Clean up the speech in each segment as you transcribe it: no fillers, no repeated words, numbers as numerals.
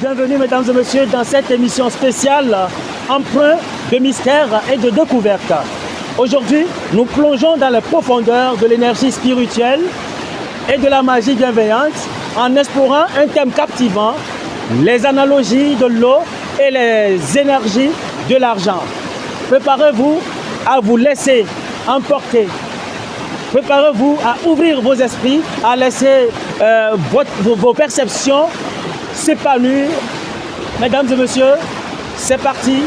Bienvenue mesdames et messieurs dans cette émission spéciale empreinte de mystère et de découverte. Aujourd'hui, nous plongeons dans les profondeurs de l'énergie spirituelle et de la magie bienveillante en explorant un thème captivant, les analogies de l'eau et les énergies de l'argent. Préparez-vous à vous laisser emporter. Préparez-vous à ouvrir vos esprits, à laisser vos perceptions s'épanouir. Mesdames et messieurs, c'est parti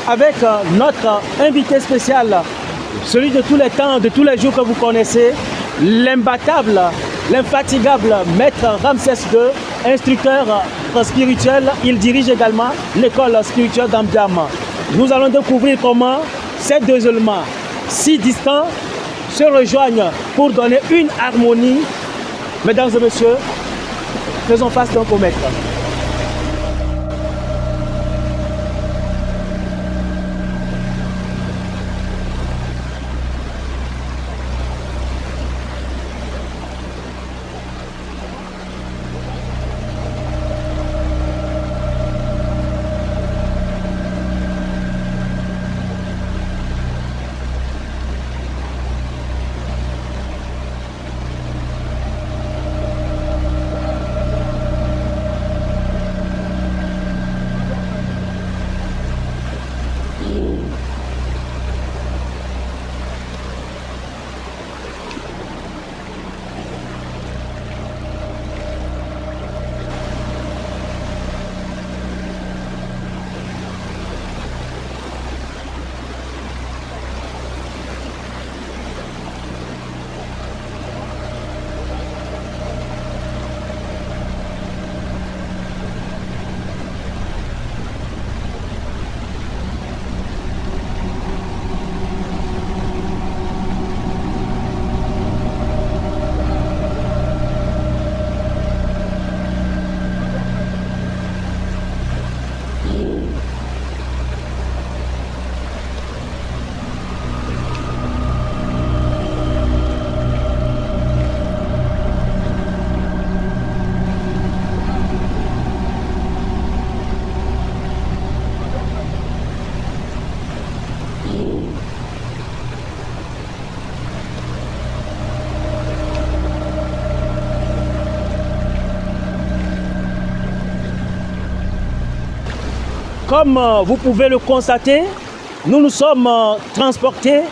avec notre invité spécial, celui de tous les temps, de tous les jours que vous connaissez, l'imbattable, l'infatigable maître Ramsès II, instructeur spirituel. Il dirige également l'école spirituelle d'Ambiam. Nous allons découvrir comment ces deux éléments si distants se rejoignent pour donner une harmonie. Mesdames et messieurs, faisons face donc au maître. Comme vous pouvez le constater, nous nous sommes transportés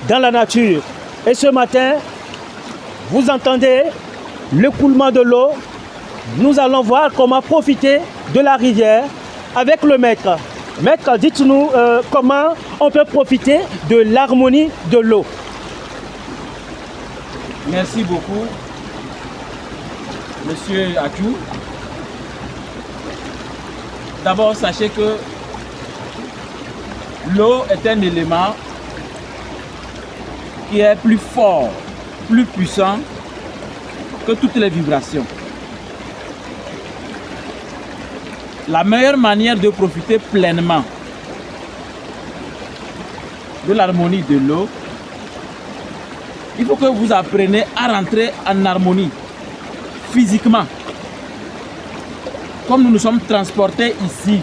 dans la nature. Et ce matin, vous entendez l'écoulement de l'eau. Nous allons voir comment profiter de la rivière avec le maître. Maître, dites-nous comment on peut profiter de l'harmonie de l'eau. Merci beaucoup, Monsieur Akou. D'abord, sachez que l'eau est un élément qui est plus fort, plus puissant que toutes les vibrations. La meilleure manière de profiter pleinement de l'harmonie de l'eau, il faut que vous appreniez à rentrer en harmonie physiquement. Comme nous nous sommes transportés ici,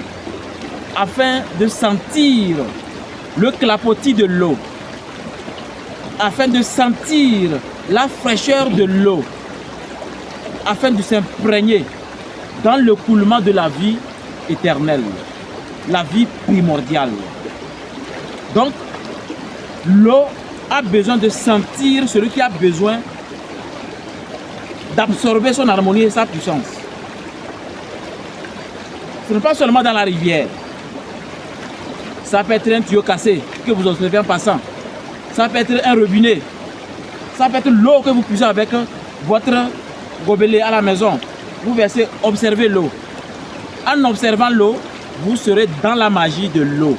afin de sentir le clapotis de l'eau, afin de sentir la fraîcheur de l'eau, afin de s'imprégner dans le coulement de la vie éternelle, la vie primordiale. Donc, l'eau a besoin de sentir celui qui a besoin d'absorber son harmonie et sa puissance. Ce n'est pas seulement dans la rivière. Ça peut être un tuyau cassé que vous observez en passant. Ça peut être un robinet. Ça peut être l'eau que vous puisez avec votre gobelet à la maison. Vous versez, observez l'eau. En observant l'eau, vous serez dans la magie de l'eau.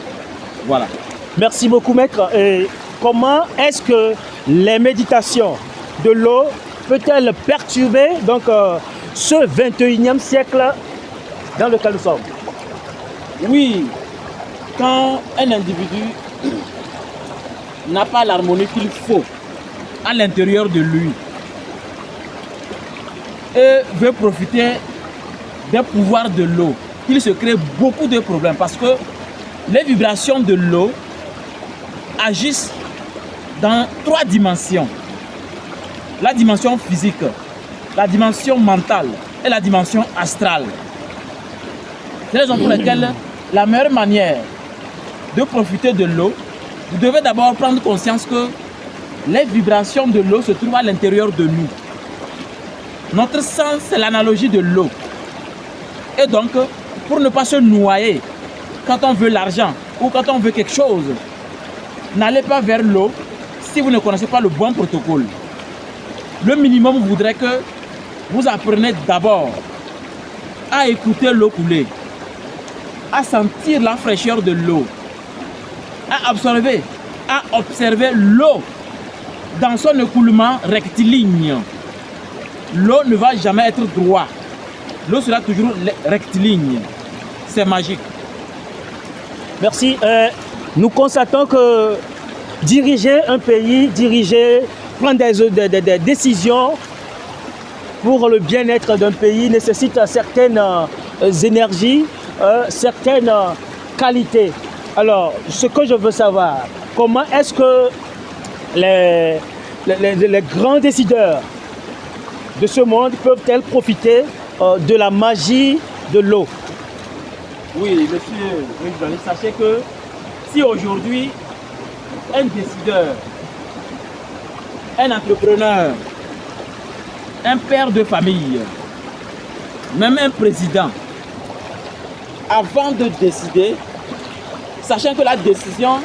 Voilà. Merci beaucoup, maître. Et comment est-ce que les méditations de l'eau peut-elles perturber donc, ce 21e siècle dans lequel nous sommes? Oui, quand un individu n'a pas l'harmonie qu'il faut à l'intérieur de lui et veut profiter des pouvoirs de l'eau, qu'il se crée beaucoup de problèmes parce que les vibrations de l'eau agissent dans 3 dimensions. La dimension physique, la dimension mentale et la dimension astrale. C'est la raison pour laquelle la meilleure manière de profiter de l'eau, vous devez d'abord prendre conscience que les vibrations de l'eau se trouvent à l'intérieur de nous. Notre sens, c'est l'analogie de l'eau. Et donc, pour ne pas se noyer quand on veut l'argent ou quand on veut quelque chose, n'allez pas vers l'eau si vous ne connaissez pas le bon protocole. Le minimum voudrait que vous appreniez d'abord à écouter l'eau couler, à sentir la fraîcheur de l'eau, à observer l'eau dans son écoulement rectiligne. L'eau ne va jamais être droite. L'eau sera toujours rectiligne. C'est magique. Merci. Nous constatons que diriger un pays, prendre des décisions pour le bien-être d'un pays nécessite certaines énergies, certaines qualités. Alors, ce que je veux savoir, comment est-ce que les grands décideurs de ce monde peuvent-elles profiter de la magie de l'eau? Oui, monsieur, sachez que si aujourd'hui, un décideur, un entrepreneur, un père de famille, même un président, avant de décider, sachant que la décision,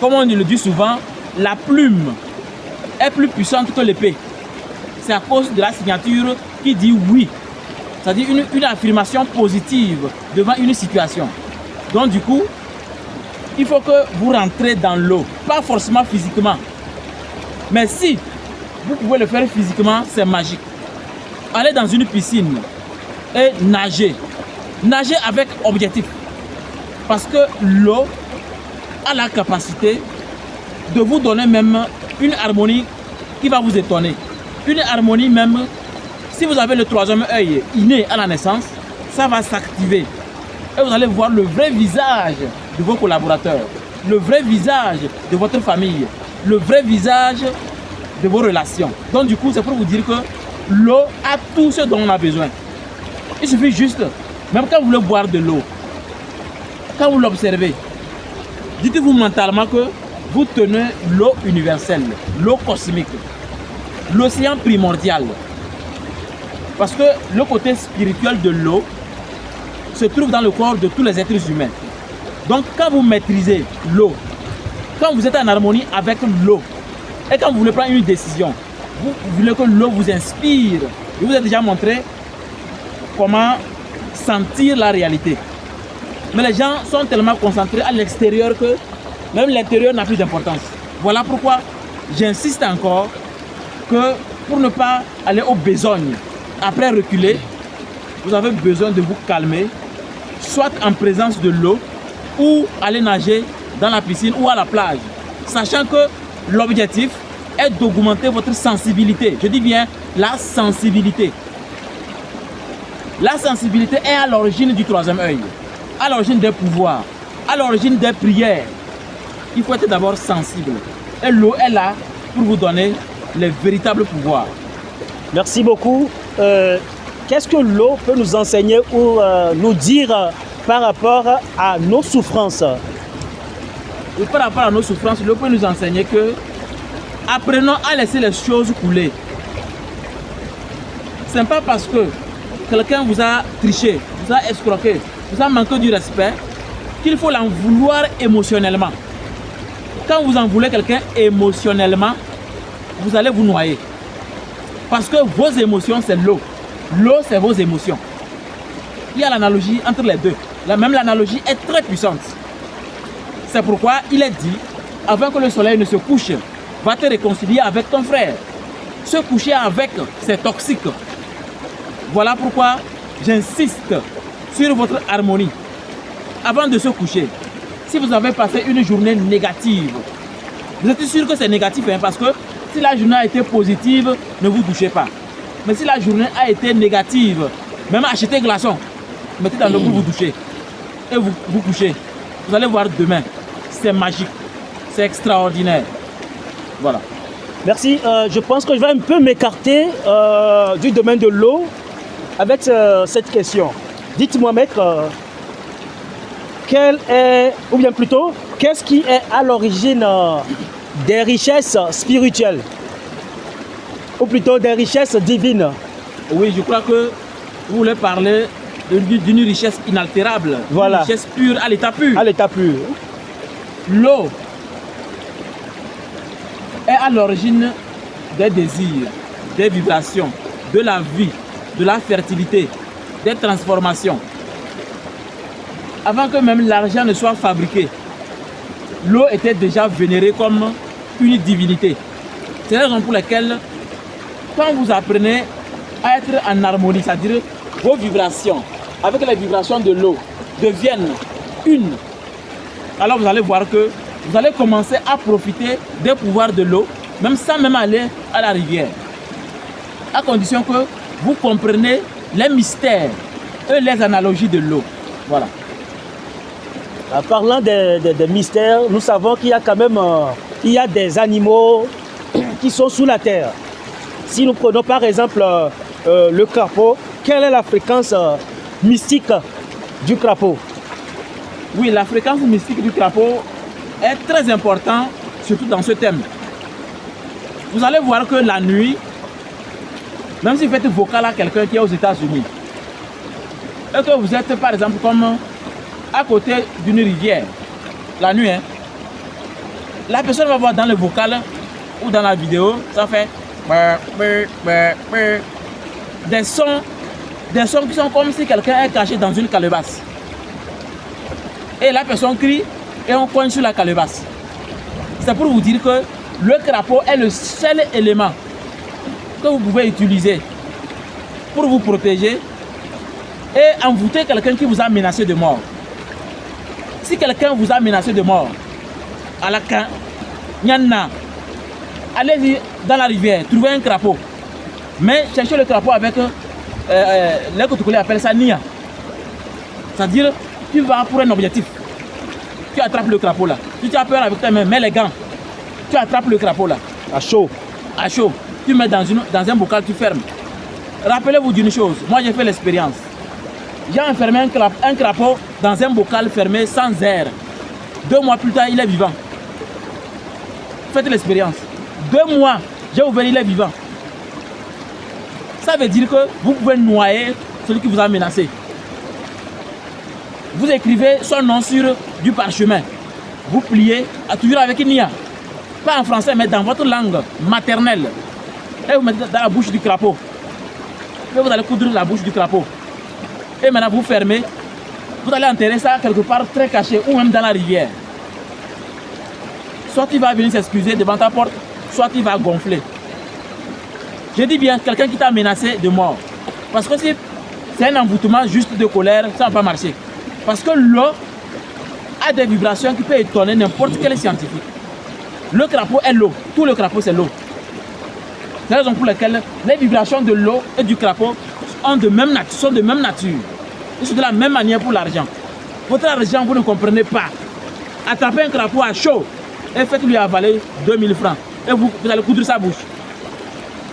comme on le dit souvent, la plume est plus puissante que l'épée. C'est à cause de la signature qui dit oui. C'est-à-dire une affirmation positive devant une situation. Donc du coup, il faut que vous rentrez dans l'eau. Pas forcément physiquement. Mais si vous pouvez le faire physiquement, c'est magique. Allez dans une piscine et nager. Nager avec objectif. Parce que l'eau a la capacité de vous donner même une harmonie qui va vous étonner. Une harmonie même, si vous avez le 3e œil inné à la naissance, ça va s'activer. Et vous allez voir le vrai visage de vos collaborateurs, le vrai visage de votre famille, le vrai visage de vos relations. Donc du coup, c'est pour vous dire que l'eau a tout ce dont on a besoin. Il suffit juste, même quand vous voulez boire de l'eau, quand vous l'observez, dites-vous mentalement que vous tenez l'eau universelle, l'eau cosmique, l'océan primordial. Parce que le côté spirituel de l'eau se trouve dans le corps de tous les êtres humains. Donc quand vous maîtrisez l'eau, quand vous êtes en harmonie avec l'eau, et quand vous voulez prendre une décision, vous voulez que l'eau vous inspire. Je vous ai déjà montré comment sentir la réalité. Mais les gens sont tellement concentrés à l'extérieur que même l'intérieur n'a plus d'importance. Voilà pourquoi j'insiste encore que pour ne pas aller aux besognes, après reculer, vous avez besoin de vous calmer, soit en présence de l'eau, ou aller nager dans la piscine ou à la plage, sachant que l'objectif est d'augmenter votre sensibilité. Je dis bien la sensibilité. La sensibilité est à l'origine du 3e œil, à l'origine des pouvoirs, à l'origine des prières. Il faut être d'abord sensible. Et l'eau est là pour vous donner les véritables pouvoirs. Merci beaucoup. Qu'est-ce que l'eau peut nous enseigner ou nous dire par rapport à nos souffrances? Et par rapport à nos souffrances, l'eau peut nous enseigner que apprenons à laisser les choses couler. Ce n'est pas parce que quelqu'un vous a triché, vous a escroqué, vous a manqué du respect qu'il faut l'en vouloir émotionnellement. Quand vous en voulez quelqu'un émotionnellement, vous allez vous noyer. Parce que vos émotions, c'est l'eau. L'eau, c'est vos émotions. Il y a l'analogie entre les deux. Même l'analogie est très puissante. C'est pourquoi il est dit, avant que le soleil ne se couche, va te réconcilier avec ton frère. Se coucher avec, c'est toxique. Voilà pourquoi j'insiste sur votre harmonie. Avant de se coucher, si vous avez passé une journée négative, vous êtes sûr que c'est négatif, hein, parce que si la journée a été positive, ne vous douchez pas. Mais si la journée a été négative, même achetez glaçons. mettez dans l'eau pour vous doucher. Et vous couchez. Vous allez voir demain. C'est magique. C'est extraordinaire. Voilà. Merci. Je pense que je vais un peu m'écarter du domaine de l'eau avec cette question. Dites-moi, maître, qu'est-ce qui est à l'origine des richesses spirituelles, ou plutôt des richesses divines? Oui, je crois que vous voulez parler d'une richesse inaltérable, voilà. Une richesse pure, à l'état pur. À l'état pur. L'eau est à l'origine des désirs, des vibrations, de la vie, de la fertilité, des transformations. Avant que même l'argent ne soit fabriqué, l'eau était déjà vénérée comme une divinité. C'est la raison pour laquelle, quand vous apprenez à être en harmonie, c'est-à-dire vos vibrations avec les vibrations de l'eau deviennent une, alors vous allez voir que vous allez commencer à profiter des pouvoirs de l'eau, même sans même aller à la rivière. À condition que vous compreniez les mystères et les analogies de l'eau. Voilà. En parlant des mystères, nous savons qu'il y a quand même il y a des animaux qui sont sous la terre. Si nous prenons par exemple le crapaud, quelle est la fréquence mystique du crapaud? Oui, la fréquence mystique du crapaud est très importante, surtout dans ce thème. Vous allez voir que la nuit, même si vous faites vocal à quelqu'un qui est aux États-Unis, et que vous êtes par exemple comme à côté d'une rivière, la nuit, la personne va voir dans le vocal ou dans la vidéo, ça fait des sons qui sont comme si quelqu'un est caché dans une calebasse. Et la personne crie et on cogne sur la calebasse. C'est pour vous dire que le crapaud est le seul élément que vous pouvez utiliser pour vous protéger et envoûter quelqu'un qui vous a menacé de mort. Si quelqu'un vous a menacé de mort, à la can, allez-y dans la rivière, trouvez un crapaud. Mais cherchez le crapaud avec, les Koutoukoulis appellent ça nia. C'est-à-dire, tu vas pour un objectif. Tu attrapes le crapaud là. Si tu as peur avec ta main, mets les gants. Tu attrapes le crapaud là. À chaud. À chaud. Tu mets dans un bocal, tu fermes. Rappelez-vous d'une chose, moi j'ai fait l'expérience. J'ai enfermé un crapaud dans un bocal fermé sans air. 2 mois plus tard, il est vivant. Faites l'expérience. 2 mois, j'ai ouvert, il est vivant. Ça veut dire que vous pouvez noyer celui qui vous a menacé. Vous écrivez son nom sur du parchemin. Vous pliez, toujours avec une nia. Pas en français, mais dans votre langue maternelle. Et vous mettez dans la bouche du crapaud. Et vous allez coudre la bouche du crapaud. Et maintenant vous fermez. Vous allez enterrer ça quelque part très caché ou même dans la rivière. Soit il va venir s'excuser devant ta porte, soit il va gonfler. Je dis bien quelqu'un qui t'a menacé de mort. Parce que si c'est un envoûtement juste de colère, ça ne va pas marcher. Parce que l'eau a des vibrations qui peuvent étonner n'importe quel scientifique. Le crapaud est l'eau. Tout le crapaud, c'est l'eau. C'est la raison pour laquelle les vibrations de l'eau et du crapaud sont de même nature. Ils sont de la même manière pour l'argent. Votre argent, vous ne comprenez pas. Attrapez un crapaud à chaud et faites-lui avaler 2000 francs. Et vous allez coudre sa bouche.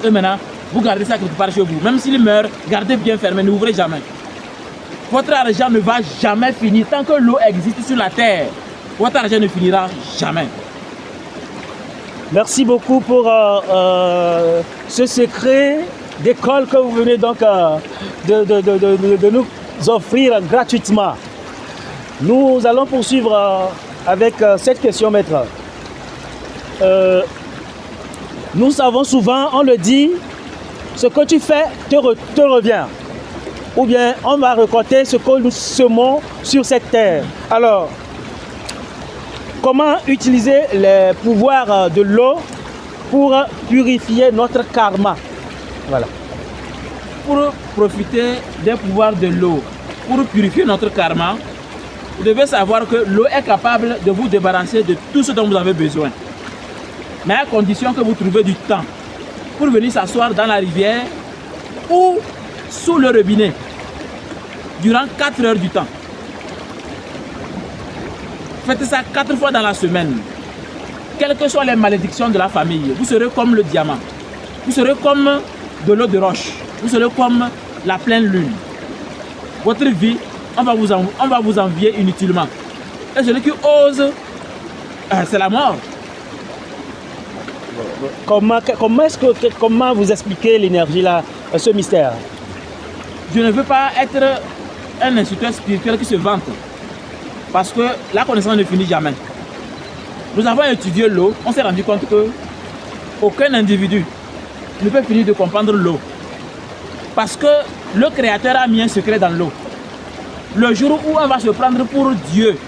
Et maintenant, vous gardez ça quelque part chez vous. Même s'il meurt, gardez bien fermé, n'ouvrez jamais. Votre argent ne va jamais finir. Tant que l'eau existe sur la terre, votre argent ne finira jamais. Merci beaucoup pour ce secret d'école que vous venez donc de nous offrir gratuitement. Nous allons poursuivre avec cette question, maître. Nous savons souvent, on le dit, ce que tu fais te revient. Ou bien on va récolter ce que nous semons sur cette terre. Alors, comment utiliser les pouvoirs de l'eau pour purifier notre karma? Voilà. Pour profiter des pouvoirs de l'eau, pour purifier notre karma, vous devez savoir que l'eau est capable de vous débarrasser de tout ce dont vous avez besoin. Mais à condition que vous trouvez du temps pour venir s'asseoir dans la rivière ou sous le robinet. durant 4 heures du temps. Faites ça 4 fois dans la semaine. Quelles que soient les malédictions de la famille, vous serez comme le diamant. Vous serez comme de l'eau de roche. Vous serez comme la pleine lune. Votre vie, on va vous envier inutilement. Et celui qui ose, c'est la mort. Comment vous expliquez l'énergie là, ce mystère? Je ne veux pas être un instructeur spirituel qui se vante. Parce que la connaissance ne finit jamais. Nous avons étudié l'eau, on s'est rendu compte que aucun individu ne peut finir de comprendre l'eau. Parce que le Créateur a mis un secret dans l'eau. Le jour où on va se prendre pour Dieu,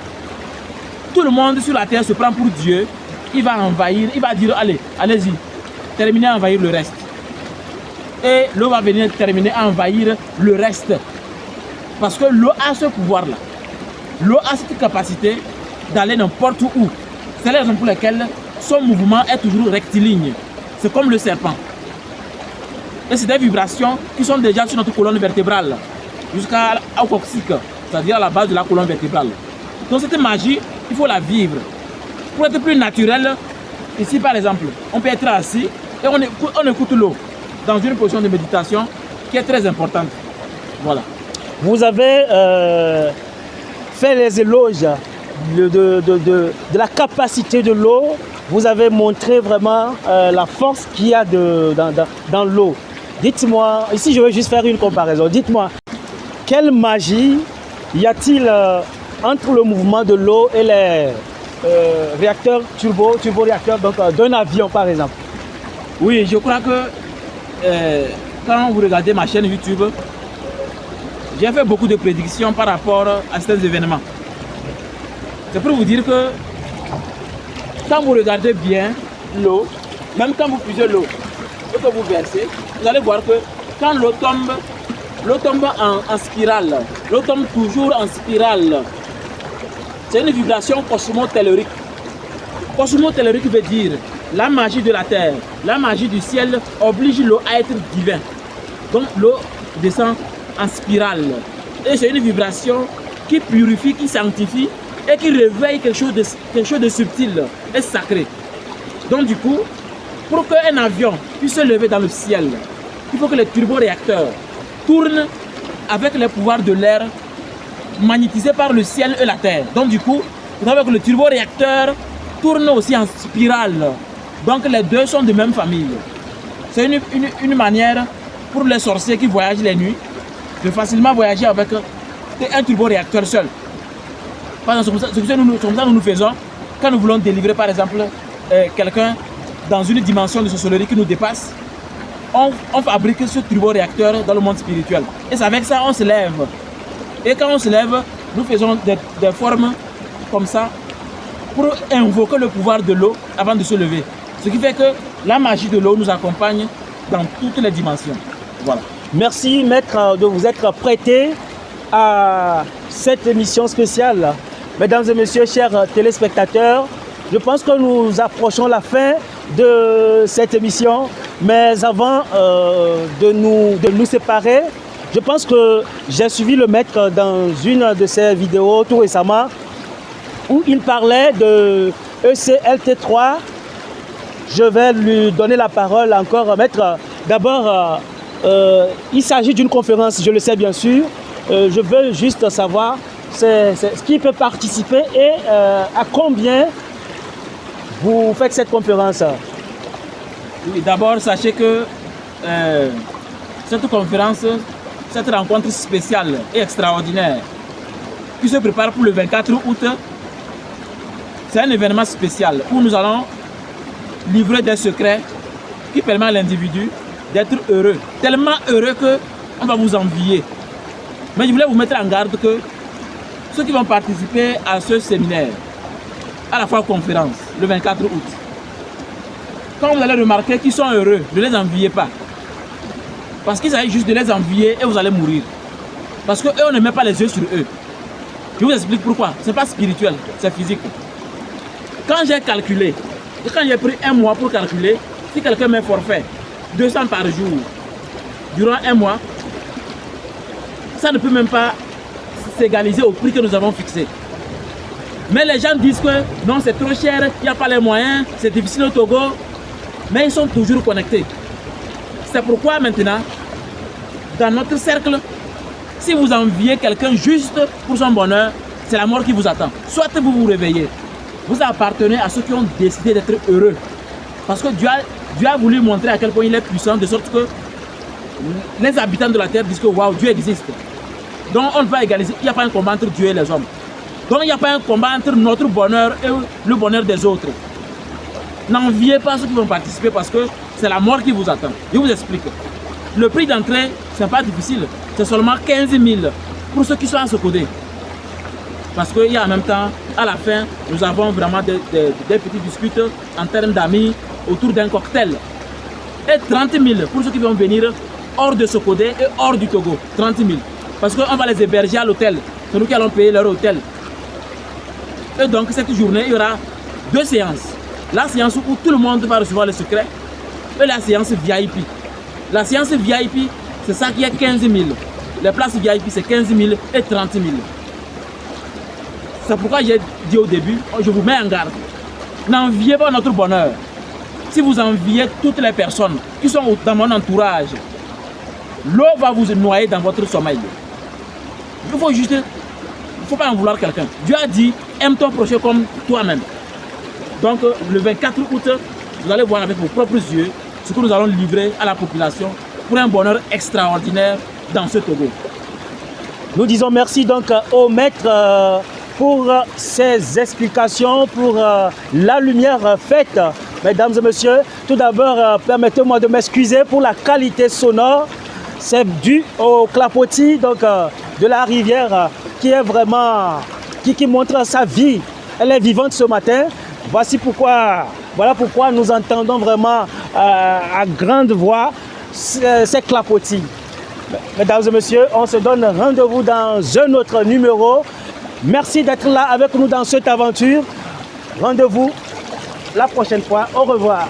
tout le monde sur la terre se prend pour Dieu, il va envahir, il va dire allez, allez-y, terminez à envahir le reste. Et l'eau va venir terminer à envahir le reste. Parce que l'eau a ce pouvoir-là. L'eau a cette capacité d'aller n'importe où. C'est la raison pour laquelle son mouvement est toujours rectiligne. C'est comme le serpent. Et c'est des vibrations qui sont déjà sur notre colonne vertébrale, jusqu'au coccyx, c'est-à-dire à la base de la colonne vertébrale. Donc cette magie, il faut la vivre. Pour être plus naturel, ici par exemple, on peut être assis et on écoute l'eau dans une position de méditation qui est très importante. Voilà. Vous avez fait les éloges de la capacité de l'eau. Vous avez montré vraiment la force qu'il y a dans l'eau. Dites-moi, ici je vais juste faire une comparaison. Dites-moi, quelle magie y a-t-il entre le mouvement de l'eau et les réacteurs turbo-réacteurs d'un avion par exemple? Oui, je crois que quand vous regardez ma chaîne YouTube, j'ai fait beaucoup de prédictions par rapport à certains événements. C'est pour vous dire que quand vous regardez bien l'eau, même quand vous puisez l'eau et que vous versez, vous allez voir que quand l'eau tombe en spirale, l'eau tombe toujours en spirale. C'est une vibration cosmotellurique. Cosmotellurique veut dire la magie de la terre, la magie du ciel oblige l'eau à être divine. Donc l'eau descend en spirale. Et c'est une vibration qui purifie, qui sanctifie et qui réveille quelque chose de subtil et sacré. Donc du coup, pour qu'un avion puisse se lever dans le ciel, il faut que les turboréacteurs tournent avec les pouvoirs de l'air magnétisés par le ciel et la terre. Donc du coup, vous savez que le turboréacteur tourne aussi en spirale. Donc les deux sont de même famille. C'est une manière pour les sorciers qui voyagent les nuits de facilement voyager avec un turboréacteur seul. Par exemple, c'est comme ça que nous faisons quand nous voulons délivrer par exemple quelqu'un dans une dimension de sorcellerie qui nous dépasse. On fabrique ce turboréacteur dans le monde spirituel. Et c'est avec ça on se lève. Et quand on se lève, nous faisons des formes comme ça pour invoquer le pouvoir de l'eau avant de se lever. Ce qui fait que la magie de l'eau nous accompagne dans toutes les dimensions. Voilà. Merci maître de vous être prêté à cette émission spéciale. Mesdames et messieurs, chers téléspectateurs, je pense que nous approchons la fin de cette émission. Mais avant de nous séparer, je pense que j'ai suivi le maître dans une de ses vidéos tout récemment où il parlait de ECLT3. Je vais lui donner la parole encore, maître. D'abord, il s'agit d'une conférence, je le sais bien sûr. Je veux juste savoir qui peut participer et à combien vous faites cette conférence. Oui, d'abord, sachez que cette conférence, cette rencontre spéciale et extraordinaire qui se prépare pour le 24 août, c'est un événement spécial où nous allons livrer des secrets qui permettent à l'individu d'être heureux. Tellement heureux qu'on va vous envier. Mais je voulais vous mettre en garde que ceux qui vont participer à ce séminaire, à la fois conférence, le 24 août, quand vous allez remarquer qu'ils sont heureux, ne les enviez pas. Parce qu'il s'agit juste de les envier et vous allez mourir. Parce qu'eux, on ne met pas les yeux sur eux. Je vous explique pourquoi. Ce n'est pas spirituel, c'est physique. Quand j'ai calculé, et quand j'ai pris un mois pour calculer, si quelqu'un met forfait 200 par jour, durant un mois, ça ne peut même pas s'égaliser au prix que nous avons fixé. Mais les gens disent que non, c'est trop cher, il n'y a pas les moyens, c'est difficile au Togo. Mais ils sont toujours connectés. C'est pourquoi maintenant, dans notre cercle, si vous enviez quelqu'un juste pour son bonheur, c'est la mort qui vous attend. Soit vous vous réveillez, vous appartenez à ceux qui ont décidé d'être heureux. Parce que Dieu a voulu montrer à quel point il est puissant, de sorte que les habitants de la terre disent que waouh, Dieu existe. Donc on va égaliser, il n'y a pas un combat entre Dieu et les hommes. Donc il n'y a pas un combat entre notre bonheur et le bonheur des autres. N'enviez pas ceux qui vont participer parce que c'est la mort qui vous attend. Je vous explique. Le prix d'entrée, ce n'est pas difficile. C'est seulement 15 000 pour ceux qui sont à ce côté. Parce qu'il y a en même temps, à la fin, nous avons vraiment des petites disputes en termes d'amis autour d'un cocktail. Et 30 000 pour ceux qui vont venir hors de Sokodé et hors du Togo. 30 000. Parce qu'on va les héberger à l'hôtel. C'est nous qui allons payer leur hôtel. Et donc cette journée, il y aura 2 séances. La séance où tout le monde va recevoir le secret et la séance VIP. La séance VIP, c'est ça qui est 15 000. Les places VIP, c'est 15 000 et 30 000. C'est pourquoi j'ai dit au début, je vous mets en garde. N'enviez pas notre bonheur. Si vous enviez toutes les personnes qui sont dans mon entourage, l'eau va vous noyer dans votre sommeil. Il faut juste, il ne faut pas en vouloir quelqu'un. Dieu a dit, aime ton prochain comme toi-même. Donc le 24 août, vous allez voir avec vos propres yeux ce que nous allons livrer à la population pour un bonheur extraordinaire dans ce Togo. Nous disons merci donc au maître pour ces explications, pour la lumière faite. Mesdames et messieurs, tout d'abord, permettez-moi de m'excuser pour la qualité sonore. C'est dû au clapotis donc, de la rivière qui est vraiment, qui montre sa vie. Elle est vivante ce matin. Voilà pourquoi nous entendons vraiment à grande voix ces clapotis. Mesdames et messieurs, on se donne rendez-vous dans un autre numéro. Merci d'être là avec nous dans cette aventure. Rendez-vous la prochaine fois. Au revoir.